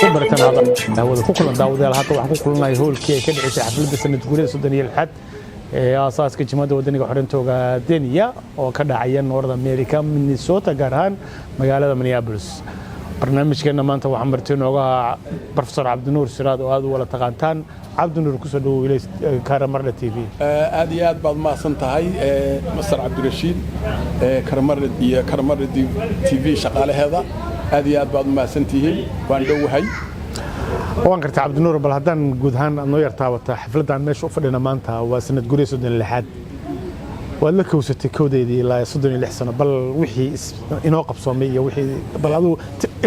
برتن هذا هو كل داود هذا waxaan ku kulnay hoolkii ay ka dhacay xafladda sanad guurida 36 ee aasaaska jimada wadaniga xorintooga Kenya oo ka dhacaya North America Minnesota gaar ahaan magaalada Minneapolis barnaamijkeena maanta waxaan martii nooga Professor Cabdinuur Siraad oo aad u wala taqaantaan Cabdinuur ku soo dhaweeyay Karamarda TV aad iyo aad baad maasan tahay Mr. Cabdirashiid Karamarda TV shaqaalaheeda aad iyo aad baad maasan tihiin waan dhowahay waan kartaa Cabdinuur bal haddaan guud ahaan noo yartaawata xafladan meesha u fadhina maanta waa sanad guurida 36 waad la kowsatay koodeedii ilaa 36 sano bal wixii inoo qabsoomay iyo wixii bal adu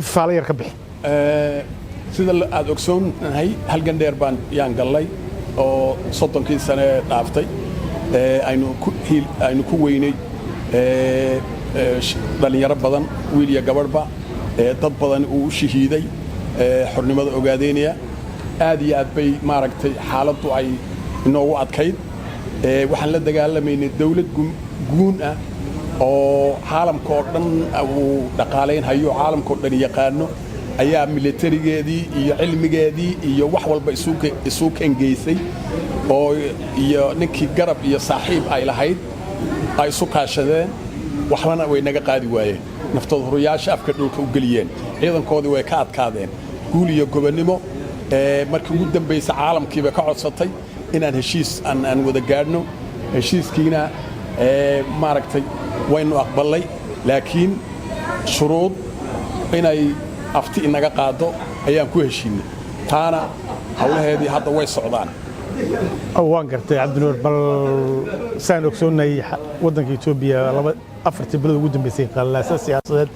ifaala yar ka bixi sida aad ogsoonahay halgan dheer baan yaan galay oo 30 sano dhaaftay aynu ku weynay dhalinyaro badan wiil iyo gabadhba dad badan uu shahiiday xornimada ogaadeynaya aad iyo aad bay maaragtay xaaladdu ay inoogu adkayd waxaan la dagaalameynay dawlad guun ah oo caalamka oo dhan uu dhaqaaleynhayo caalamka oo dhan yaqaano ayaa militarigeedii iyo cilmigeedii iyo wax walba isu kengeysay oo iyo ninkii garab iyo saaxiib ay lahayd ay isu kaashadeen waxbana way naga qaadi waayeen naftooda horiyaasha afka dhulka u geliyeen ciidankoodii way ka adkaadeen guul iyo gobonnimo markii ugu dambaysay caalamkiiba ka codsatay inaan heshiis aan wada gaadhno heshiiskiina maaragtay waynu aqbalnay laakiin shuruud inay afti inaga qaado ayaan ku heshiinay taana hawlaheedii hadda way socdaan waan gartay Cabdinuur bal saan ogsoonay wadanka Itoobiya afartii bilood ugu dambeysay qalaasa siyaasadeed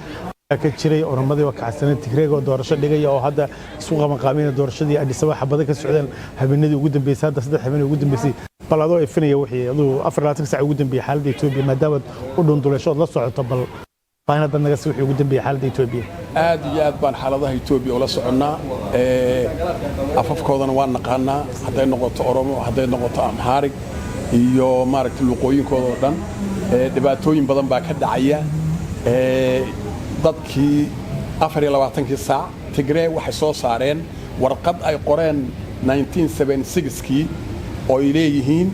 ka jiray oromadii waa kacsanay Tigreega oo doorasho dhigay oo hadda isku qabanqaabina doorashadii Addis Ababa xabada ka socdeen habeenadii ugu dambeysay hadda 3 habeen ugu dambeysay bal adoo ifinaya wixii aduu 24 saac ugu dambeeyay xaaladda Itoobiya maadaama u dhunduleesho la socoto bal faanada naga soo wixii ugu dambeeyay xaaladda Itoobiya aad iyo aad baan xaaladaha Itoobiya ula soconaa afafkoodana waan naqaanaa hadday noqoto Oromo hadday noqoto Amhaarig iyo maaragtay luqooyinkooda oo dhan dhibaatooyin badan baa ka dhacaya dadkii 24 saac Tigray waxay soo saareen warqad ay qoreen 1976kii oo ay leeyihiin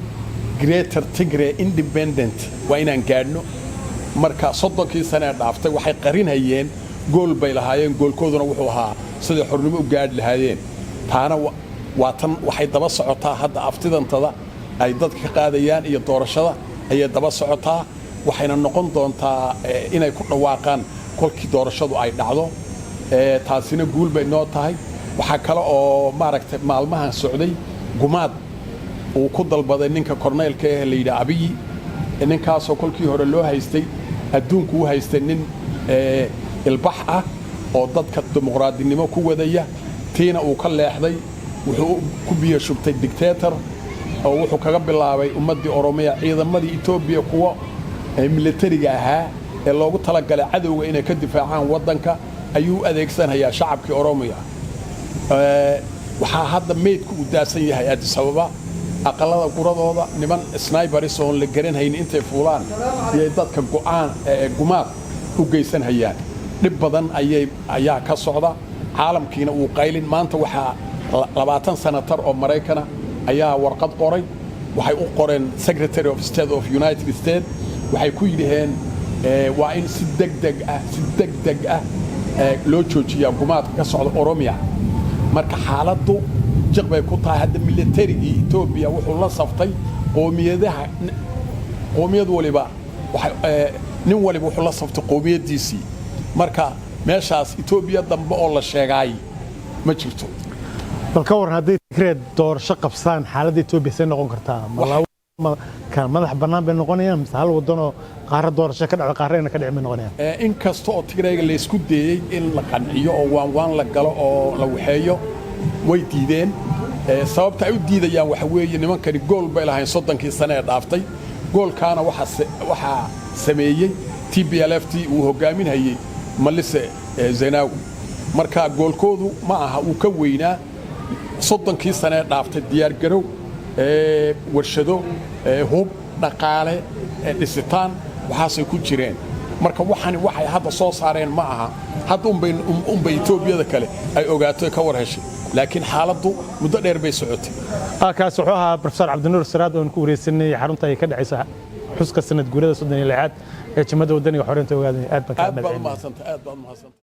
Greater Tigray Independent waa inaan gaadhno marka 30 sano dhaaftay waxay qarinayeen gool bay lahaayeen goolkooduna wuxuu ahaa sidii xornimo u gaadh lahaayeen taana waa tan waxay daba socotaa hadda aftidantada ay dadka ka qaadayaan iyo doorashada ayay daba socotaa waxayna noqon doontaa inay ku dhawaaqaan kolkii doorashadu ay dhacdo taasina guul bay noo tahay waxa kale oo maaragtay maalmahan socday gumaad uu ku dalbaday ninka korneelka ee la yiraahdo Abiy ninkaasoo kolkii hore loo haystay adduunku u haystay nin ilbax ah oo dadka dimuqraadinimo ku wadaya tiina uu ka leexday wuxuu ku biyo shubtay dictator oo wuxuu kaga bilaabay ummadii Oromiya ciidamadii Itoobiya kuwa militariga ahaa ee loogu talagalay cadawga inay ka difaacaan wadanka ayuu adeegsanayaa shacabkii Oromiya waxa hadda meedku u daasan yahay Addis Ababa aqalada guradooda niman snipers oo la garanhayn intay fuulaan iyo dadka gumaad u geysan hayaan dib badan ayaa ka socda caalamkiina uu qaylin maanta waxa 20 sanatar oo Mareykan ayaa warqad qoray waxay u qoreen Secretary of State of United States waxay ku yidhaheen waa in si degdeg ah loo joojiyaa gumaadka ka socda Oromiya marka xaaladdu jiq bay ku tahay hadda militarigii Itoobiya wuxuu la saftay qoomiyad waliba nin waliba wuxuu la saftay qoomiyadiisii marka meeshaas Itoobiya dambe oo la sheegay ma jirto bal ka waran haddii Tigray doorasho qabsaan xaaladda Itoobiya say noqon kartaa kan madax bannaan bay noqonayaan mise hal wadano qaarad doorasho ka dhacdo qaarayna ka dhicin noqonayaan in kasta oo Tigrayga la isku dayay in la qanciyo oo waan la galo oo la waxeeyo way diideen sababta ay u diidayaan waxa weeye nimankani gool bay lahayn 30 sano ee dhaaftay goolkaana waxa sameeyay TPLF uu hogaaminayay Malise Zenawi marka goolkoodu ma aha uu ka weynaa 30 sano ee dhaaftay diyaar garow warshado hub dhaqaale dhisitaan waxaasay ku jireen marka waxani waxay hadda soo saareen ma aha hadda unbay Etoobiyada kale ay ogaato ka war heshay laakiin xaaladdu muddo dheer bay socotay kaas wuxuu ahaa Professor Cabdinuur Siraad oo ku wareegsanay xarunta ay ka dhacaysa xuska sanad guurada 36 ee Jamhadda Wadaniga Xoreynta Ogaadeen aad baan ka mahadsantahay